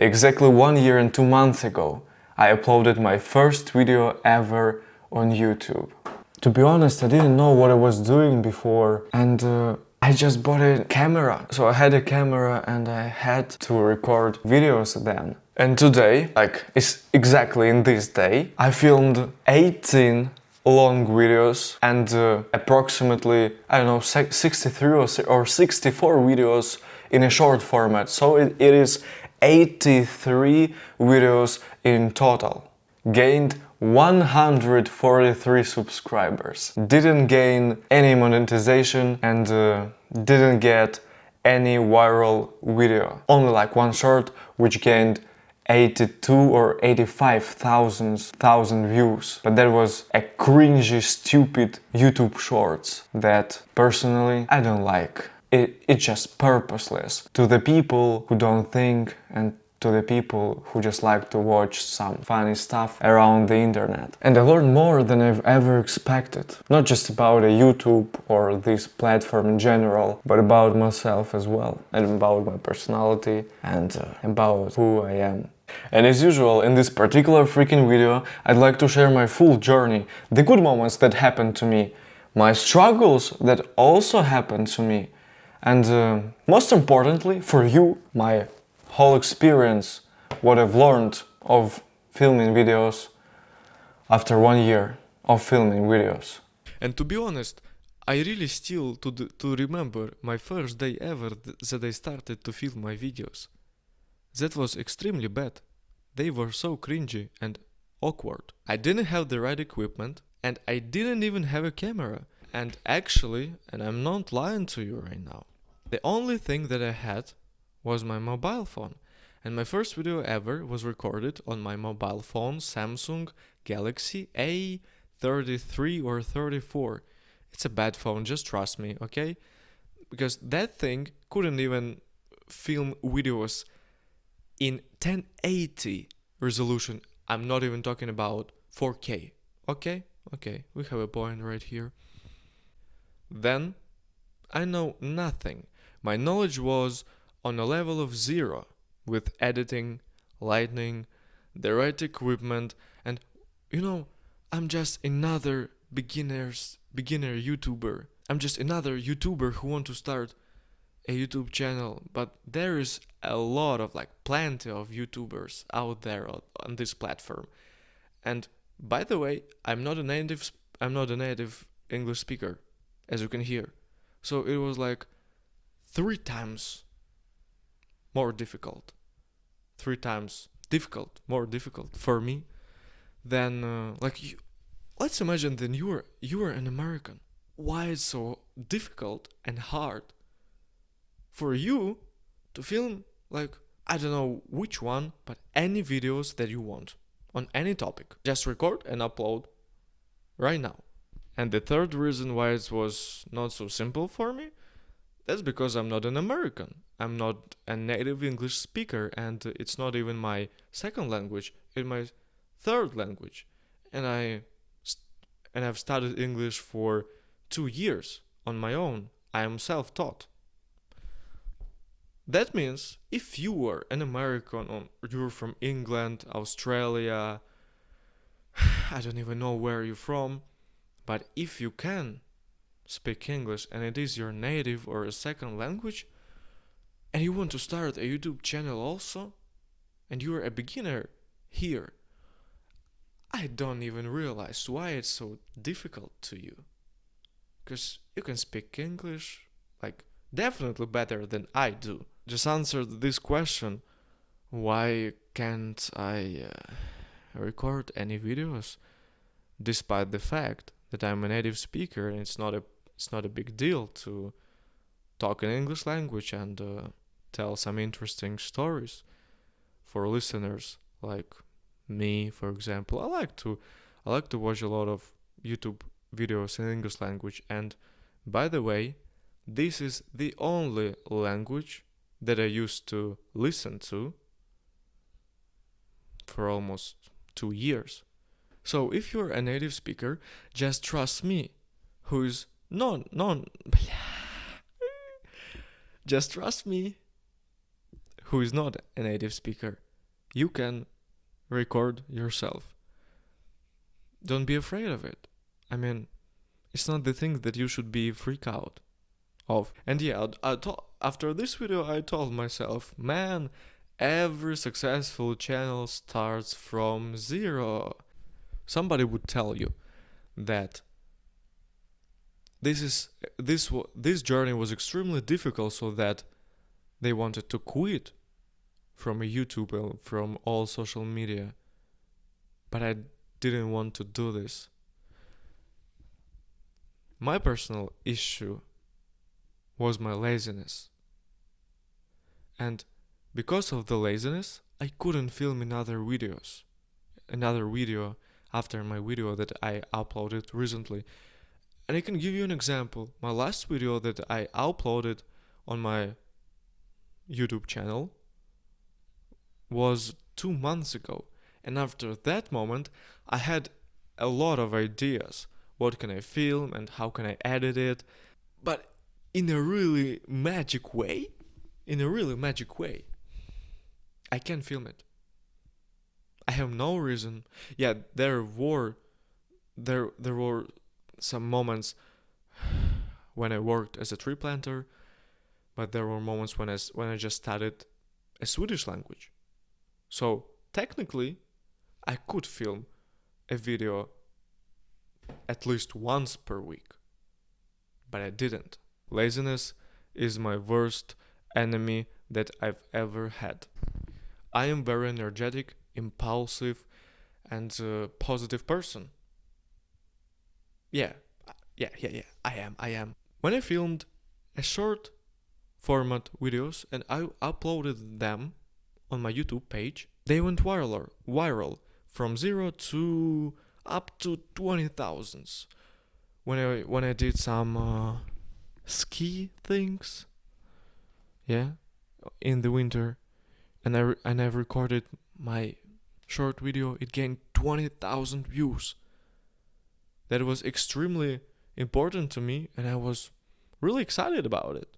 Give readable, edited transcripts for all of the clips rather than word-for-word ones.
Exactly 1 year and 2 months ago, I uploaded my first video ever on YouTube. To be honest, I didn't know what I was doing before, and I just bought a camera. So I had a camera and I had to record videos then. And today, like it's exactly in this day, I filmed 18 long videos and approximately, I don't know, 63 or 64 videos in a short format. So it is 83 videos in total. Gained 143 subscribers. Didn't gain any monetization and didn't get any viral video. Only like one short which gained 82 or 85,000 views. But that was a cringy, stupid YouTube shorts that personally I don't like. It's just purposeless. To the people who don't think and to the people who just like to watch some funny stuff around the internet. And I learned more than I've ever expected. Not just about a YouTube or this platform in general, but about myself as well. And about my personality and about who I am. And as usual, in this particular freaking video, I'd like to share my full journey, the good moments that happened to me, my struggles that also happened to me, and most importantly for you, my whole experience, what I've learned of filming videos after 1 year of filming videos. And to be honest, I really still to remember my first day ever that I started to film my videos. That was extremely bad. They were so cringy and awkward. I didn't have the right equipment and I didn't even have a camera. And actually, and I'm not lying to you right now, the only thing that I had was my mobile phone. And my first video ever was recorded on my mobile phone, Samsung Galaxy A33 or 34. It's a bad phone, just trust me, okay? Because that thing couldn't even film videos in 1080 resolution. I'm not even talking about 4K. Okay, we have a point right here. Then I know nothing. My knowledge was on a level of 0 with editing, lighting, the right equipment, and you know, I'm just another beginner YouTuber. I'm just another YouTuber who want to start a YouTube channel, but there is a lot of plenty of YouTubers out there on this platform. And by the way, I'm not a native English speaker, as you can hear. So it was 3 times more difficult. 3 times more difficult for me than let's imagine that you are an American. Why it's so difficult and hard for you to film I don't know which one, but any videos that you want on any topic. Just record and upload right now. And the third reason why it was not so simple for me, that's because I'm not an American. I'm not a native English speaker, and it's not even my second language, it's my third language. And I've studied English for 2 years on my own. I am self-taught. That means if you are an American or you're from England, Australia, I don't even know where you're from, but if you can speak English and it is your native or a second language, and you want to start a YouTube channel also, and you're a beginner here, I don't even realize why it's so difficult to you. Because you can speak English, definitely better than I do. Just answered this question, why can't I record any videos, despite the fact that I'm a native speaker and it's not a big deal to talk in English language and tell some interesting stories for listeners like me, for example. I like to watch a lot of YouTube videos in English language, and by the way, this is the only language that I used to listen to for almost 2 years. So if you're a native speaker, just trust me, who's just trust me, who is not a native speaker. you can record yourself. Don't be afraid of it. I mean, it's not the thing that you should be freak out of. And yeah, after this video, I told myself, man, every successful channel starts from zero. Somebody would tell you that this journey was extremely difficult, so that they wanted to quit from YouTube and from all social media. But I didn't want to do this. My personal issue was my laziness. And because of the laziness, I couldn't film another video after my video that I uploaded recently. And I can give you an example. My last video that I uploaded on my YouTube channel was 2 months ago. And after that moment, I had a lot of ideas. What can I film and how can I edit it? But in a really magic way, I can't film it. I have no reason. Yeah, there were some moments when I worked as a tree planter, but there were moments when I just studied a Swedish language. So technically, I could film a video at least once per week, but I didn't. Laziness is my worst enemy that I've ever had. I am very energetic, impulsive, and positive person. Yeah, I am. When I filmed a short format videos and I uploaded them on my YouTube page, they went viral from 0 to up to 20,000. When I did some ski things, yeah, in the winter, and I recorded my short video, it gained 20,000 views. That was extremely important to me, and I was really excited about it.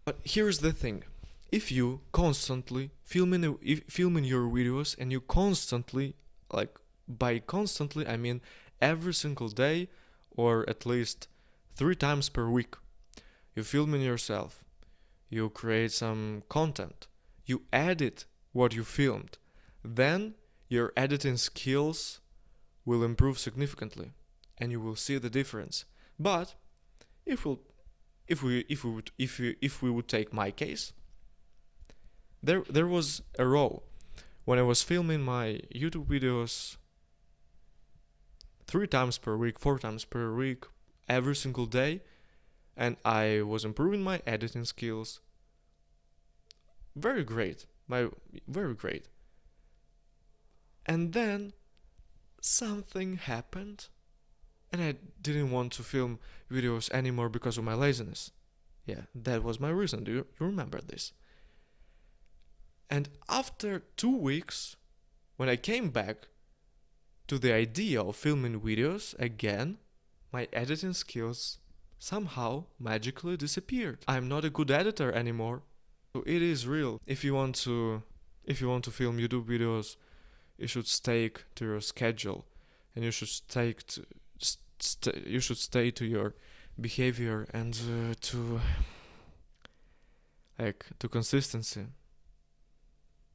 But here's the thing. If you constantly filming your videos, and you constantly, like by constantly I mean every single day or at least 3 times per week, you filming yourself, you create some content, you edit what you filmed, then your editing skills will improve significantly and you will see the difference. But if we would take my case, there was a row when I was filming my YouTube videos 3 times per week, 4 times per week, every single day, and I was improving my editing skills. Very great. Very great. And then something happened, and I didn't want to film videos anymore because of my laziness. Yeah, that was my reason. Do you remember this? And after 2 weeks, when I came back to the idea of filming videos again, my editing skills somehow magically disappeared. I'm not a good editor anymore. So it is real. If you want to film YouTube videos, you should stick to your schedule, and you should stay to your behavior and to consistency.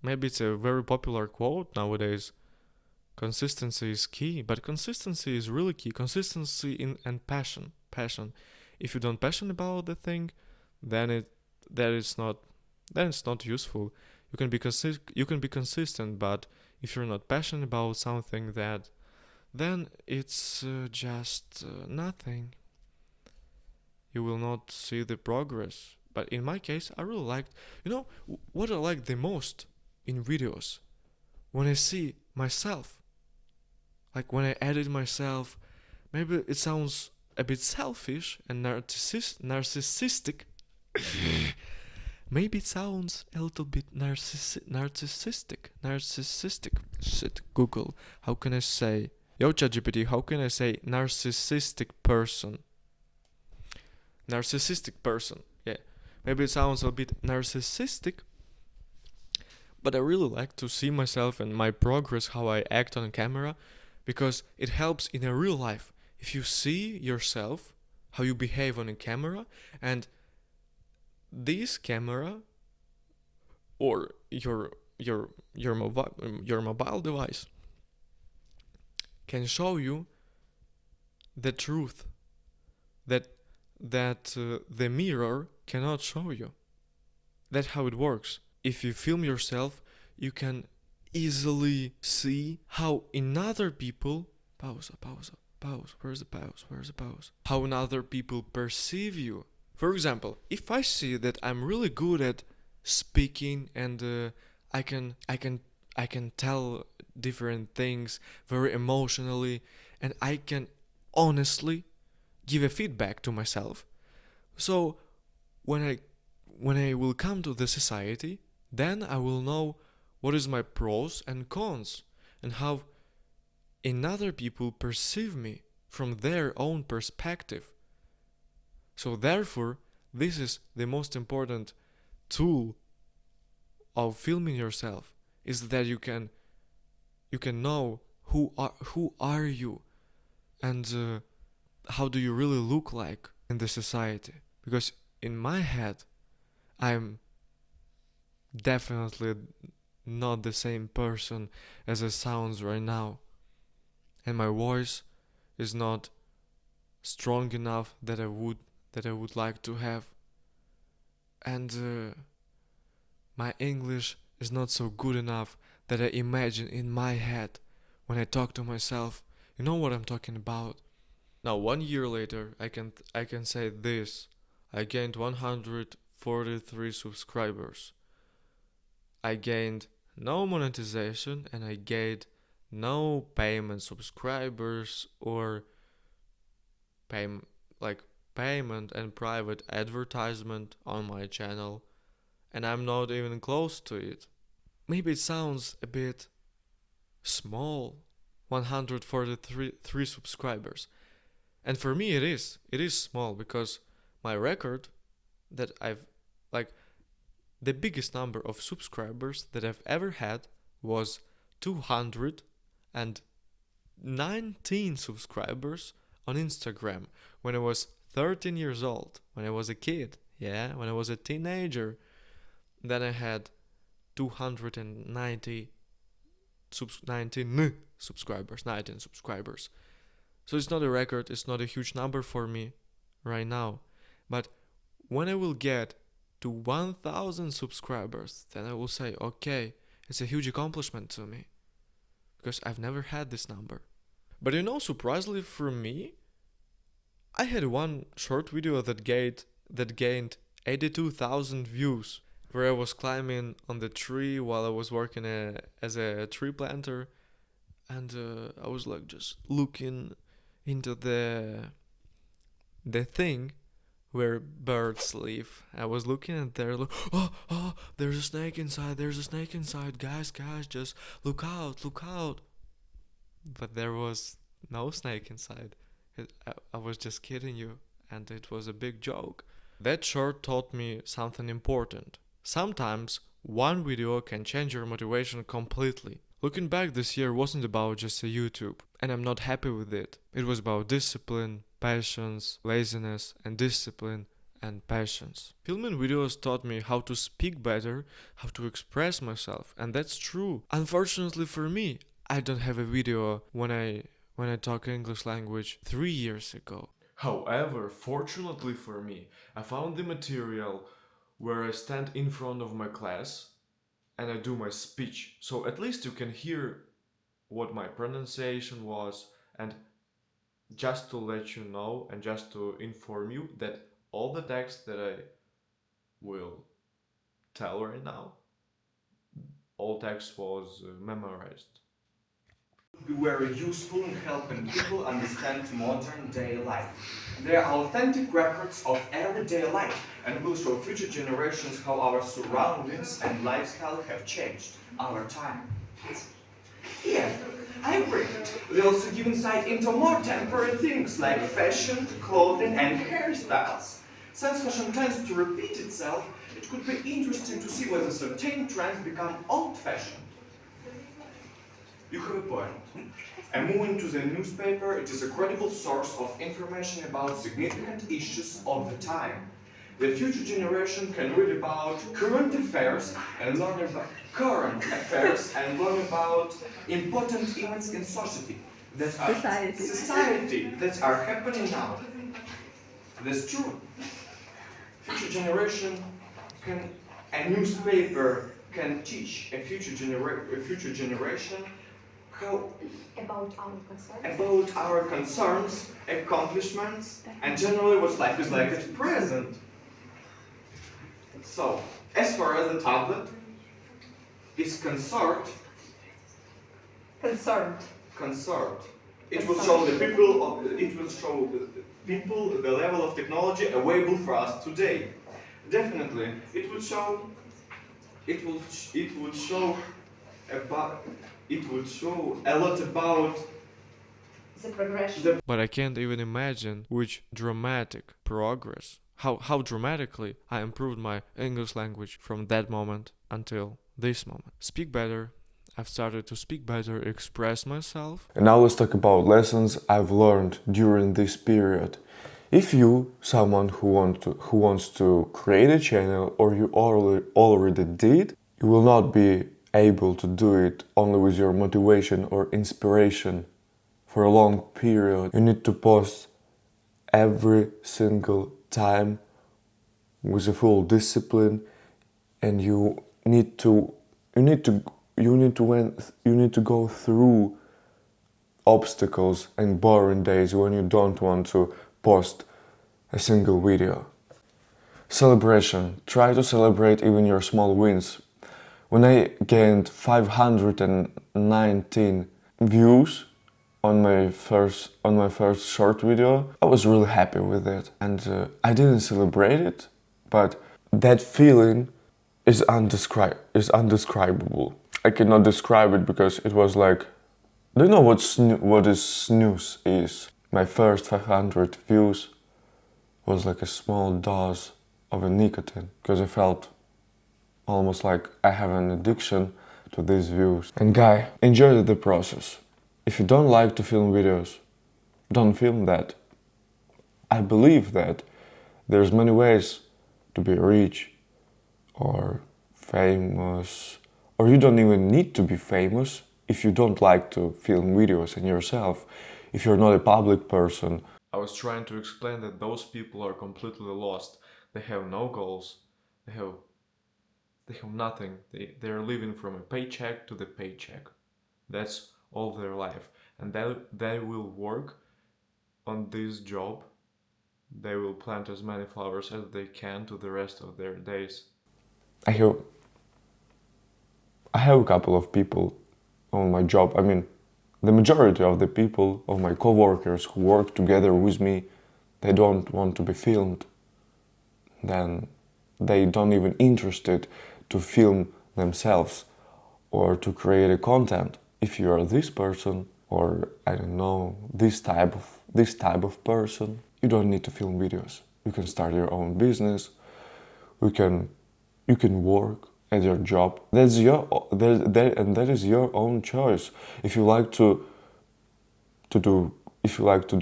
Maybe it's a very popular quote nowadays. Consistency is key, but consistency is really key. Consistency and passion. If you don't passion about the thing, then it's not useful. You can be consistent, but if you're not passionate about something, then it's just nothing. You will not see the progress. But in my case, I really liked, what I like the most in videos, when I see myself, like when I edit myself. Maybe it sounds a bit selfish and narcissistic. Maybe it sounds a little bit narcissistic. Shit, Google. How can I say? Yo, ChatGPT, how can I say narcissistic person? Narcissistic person. Yeah. Maybe it sounds a bit narcissistic. But I really like to see myself and my progress, how I act on camera, because it helps in a real life. If you see yourself, how you behave on a camera, and this camera or your mobile device can show you the truth that the mirror cannot show you. That's how it works. If you film yourself, you can easily see how in other people pause. Where's the pause? How in other people perceive you. For example, if I see that I'm really good at speaking and I can tell different things very emotionally, and I can honestly give a feedback to myself. So when I will come to the society, then I will know what is my pros and cons and how another people perceive me from their own perspective. So therefore, this is the most important tool of filming yourself, is that you can know who are you, and how do you really look like in the society. Because in my head, I'm definitely not the same person as it sounds right now, and my voice is not strong enough that I would like to have, and my English is not so good enough that I imagine in my head when I talk to myself. You know what I'm talking about. Now 1 year later, I can say this: I gained 143 subscribers. I gained no monetization, and I gained no payment subscribers or payment and private advertisement on my channel, and I'm not even close to it. Maybe it sounds a bit small, 143 subscribers. And for me it is small, because my record that I've like the biggest number of subscribers that I've ever had was 219 subscribers on Instagram when I was 13 years old, when I was a kid, when I was a teenager. Then I had 290 19 subscribers. So it's not a record, it's not a huge number for me right now. But when I will get to 1,000 subscribers, then I will say, okay, it's a huge accomplishment to me, because I've never had this number. But surprisingly for me, I had one short video that gained 82,000 views, where I was climbing on the tree while I was working as a tree planter, and I was like just looking into the thing where birds live. I was looking at there, like, oh, there's a snake inside, guys, just look out. But there was no snake inside. I was just kidding you, and it was a big joke. That short taught me something important. Sometimes one video can change your motivation completely. Looking back, this year wasn't about just a YouTube, and I'm not happy with it. It was about discipline, patience, laziness, and discipline and patience. Filming videos taught me how to speak better, how to express myself, and that's true. Unfortunately for me, I don't have a video when I talk English language 3 years ago. However, fortunately for me, I found the material where I stand in front of my class and I do my speech. So at least you can hear what my pronunciation was, and just to let you know and just to inform you that all the text that I will tell right now, all text was memorized. Be very useful in helping people understand modern day life. They are authentic records of everyday life and will show future generations how our surroundings and lifestyle have changed over time. Yeah, I agree. They also give insight into more temporary things like fashion, clothing, and hairstyles. Since fashion tends to repeat itself, it could be interesting to see whether certain trends become old-fashioned. You have a point. And moving to the newspaper, it is a credible source of information about significant issues of the time. The future generation can read about current affairs and learn about important events in society that are happening now. That's true. Future generation can, a newspaper can teach a future generation how about our concerns, accomplishments, and generally what life is like at present. So, as far as the tablet is concerned, it will show the people the level of technology available for us today. Definitely, it would show a lot about the progression. But I can't even imagine which dramatic progress, how dramatically I improved my English language from that moment until this moment. Speak better. I've started to speak better, express myself. And now let's talk about lessons I've learned during this period. If you, someone who wants to create a channel, or you already did, you will not be able to do it only with your motivation or inspiration for a long period. You need to post every single time with a full discipline, and you need to go through obstacles and boring days when you don't want to post a single video. Celebration. Try to celebrate even your small wins. When I gained 519 views on my first short video, I was really happy with it, and I didn't celebrate it, but that feeling is undescribable. I cannot describe it because it was like, do you know what snooze is? My first 500 views was like a small dose of a nicotine, because I felt almost like I have an addiction to these views. And guy, enjoy the process. If you don't like to film videos, don't film that. I believe that there's many ways to be rich or famous, or you don't even need to be famous if you don't like to film videos in yourself, if you're not a public person. I was trying to explain that those people are completely lost. They have no goals. They have nothing. They're living from a paycheck to the paycheck. That's all their life. And they will work on this job. They will plant as many flowers as they can to the rest of their days. I have a couple of people on my job. I mean, the majority of the people, of my co-workers who work together with me, they don't want to be filmed. Then they don't even interested to film themselves or to create a content. If you are this person, or I don't know, this type of person, you don't need to film videos. You can start your own business. You can work at your job. That is your own choice. If you like to do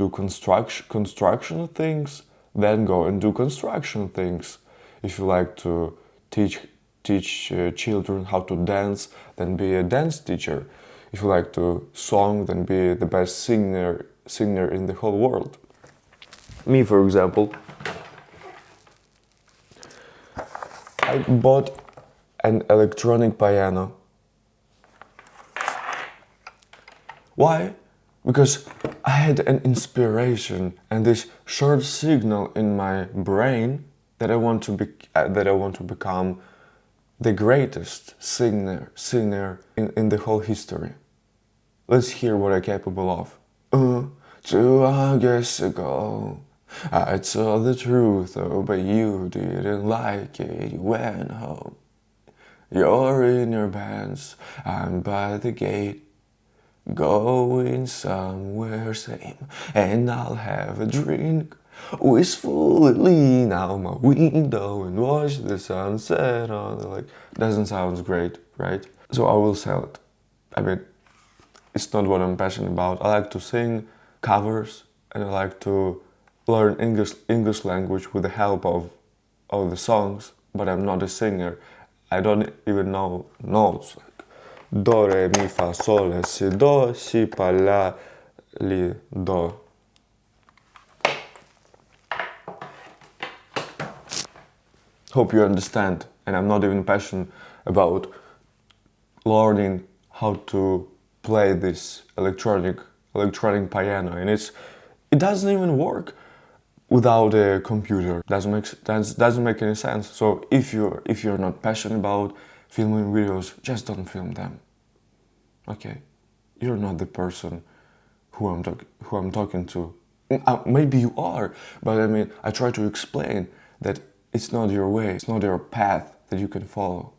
construction things, then go and do construction things. If you like to teach children how to dance, then be a dance teacher. If you like to sing, then be the best singer in the whole world. Me, for example, I bought an electronic piano. Why? Because I had an inspiration and this short signal in my brain that I want to become the greatest singer in the whole history. Let's hear what I'm capable of. 2 August ago, I told the truth, oh, but you didn't like it. You went home. You're in your pants, I'm by the gate, going somewhere same, and I'll have a drink wistfully lean out my window and watch the sunset on. Like, doesn't sound great, right? So I will sell it. I mean, it's not what I'm passionate about. I like to sing covers and I like to learn English language with the help of the songs, but I'm not a singer. I don't even know notes like do, re, mi, fa, sol, la, si, do, si, pa, la, li, do. Hope you understand, and I'm not even passionate about learning how to play this electronic piano, and it doesn't even work without a computer. Doesn't make any sense. So if you're not passionate about filming videos, just don't film them. Okay, you're not the person who I'm talking to. Maybe you are, but I mean, I try to explain that it's not your way, it's not your path that you can follow.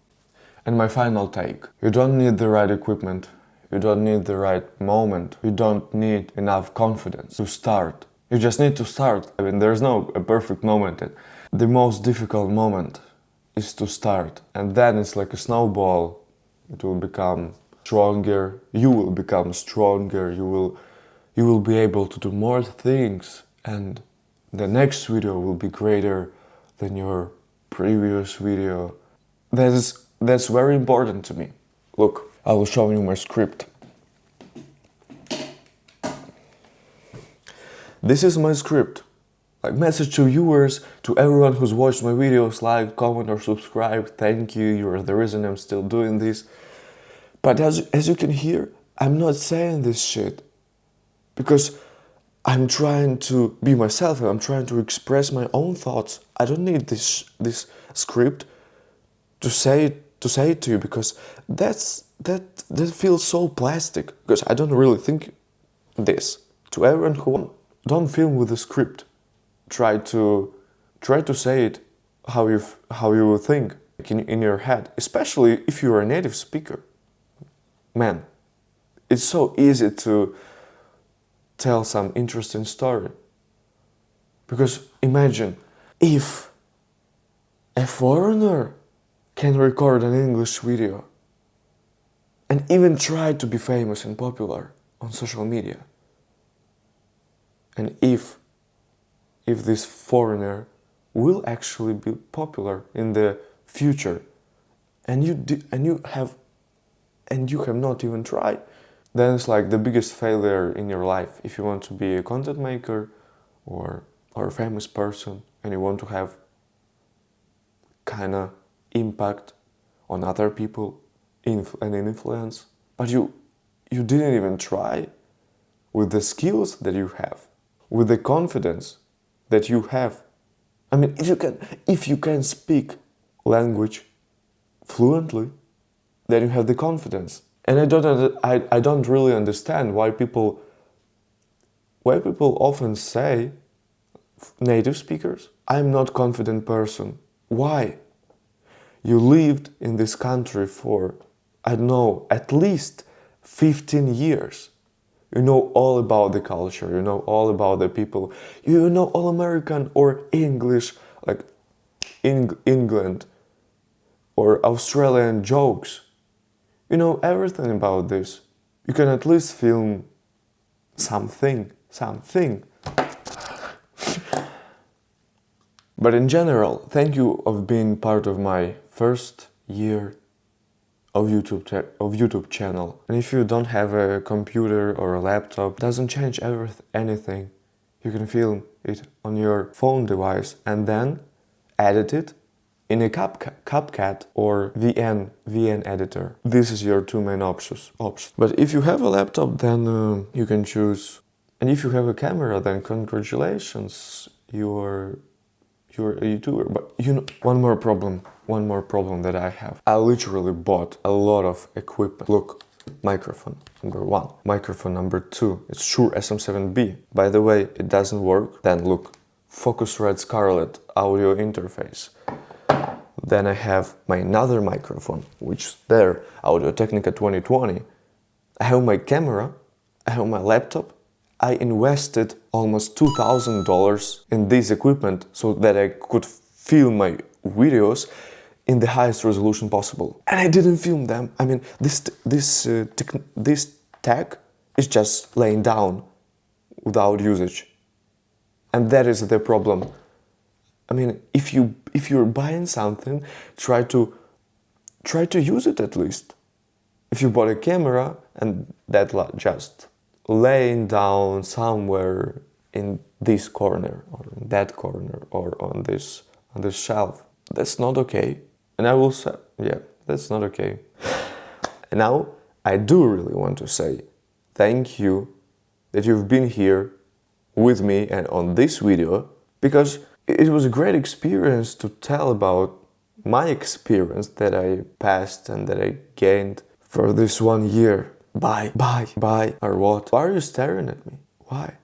And my final take: you don't need the right equipment, you don't need the right moment, you don't need enough confidence to start. You just need to start. I mean, there's no a perfect moment. The most difficult moment is to start. And then it's like a snowball. It will become stronger. You will become stronger. You will be able to do more things. And the next video will be greater than your previous video. That's very important to me. Look, I will show you my script. This is my script. Like, message to viewers, to everyone who's watched my videos, like, comment or subscribe. Thank you, you're the reason I'm still doing this. But as you can hear, I'm not saying this shit because I'm trying to be myself and I'm trying to express my own thoughts. I don't need this script to say it to you, because that feels so plastic, because I don't really think this. To everyone who don't film with a script. Try to say it how you think in your head, especially if you're a native speaker. Man, it's so easy to tell some interesting story. Because imagine if a foreigner can record an English video and even try to be famous and popular on social media. And if this foreigner will actually be popular in the future, and you have not even tried, then it's like the biggest failure in your life. If you want to be a content maker or a famous person and you want to have kind of impact on other people and influence, but you didn't even try with the skills that you have, with the confidence that you have. I mean, if you can speak language fluently, then you have the confidence. And I don't really understand why people often say, native speakers, I'm not confident person. Why? You lived in this country for, I don't know, at least 15 years. You know all about the culture, you know all about the people, you know all American or English, like England or Australian jokes. You know everything about this. You can at least film something. But in general, thank you of being part of my first year of YouTube channel. And if you don't have a computer or a laptop, it doesn't change anything. You can film it on your phone device and then edit it in a CapCut or VN editor. This is your two main options. But if you have a laptop, then you can choose. And if you have a camera, then congratulations, you're a YouTuber. But you know, one more problem that I have. I literally bought a lot of equipment. Look, microphone number 1, microphone number 2, it's Shure SM7B. By the way, it doesn't work. Then look, Focusrite Scarlett audio interface. Then I have my another microphone, which is there, Audio Technica 2020. I have my camera, I have my laptop, I invested almost $2,000 in this equipment so that I could film my videos in the highest resolution possible. And I didn't film them. I mean, this tech is just laying down without usage. And that is the problem. I mean, if you're buying something, try to use it at least. If you bought a camera and that just laying down somewhere in this corner or in that corner or on this shelf, that's not okay. And I will say, yeah, that's not okay. And now I do really want to say thank you that you've been here with me and on this video, because it was a great experience to tell about my experience that I passed and that I gained for this 1 year. Bye, or what? Why are you staring at me? Why?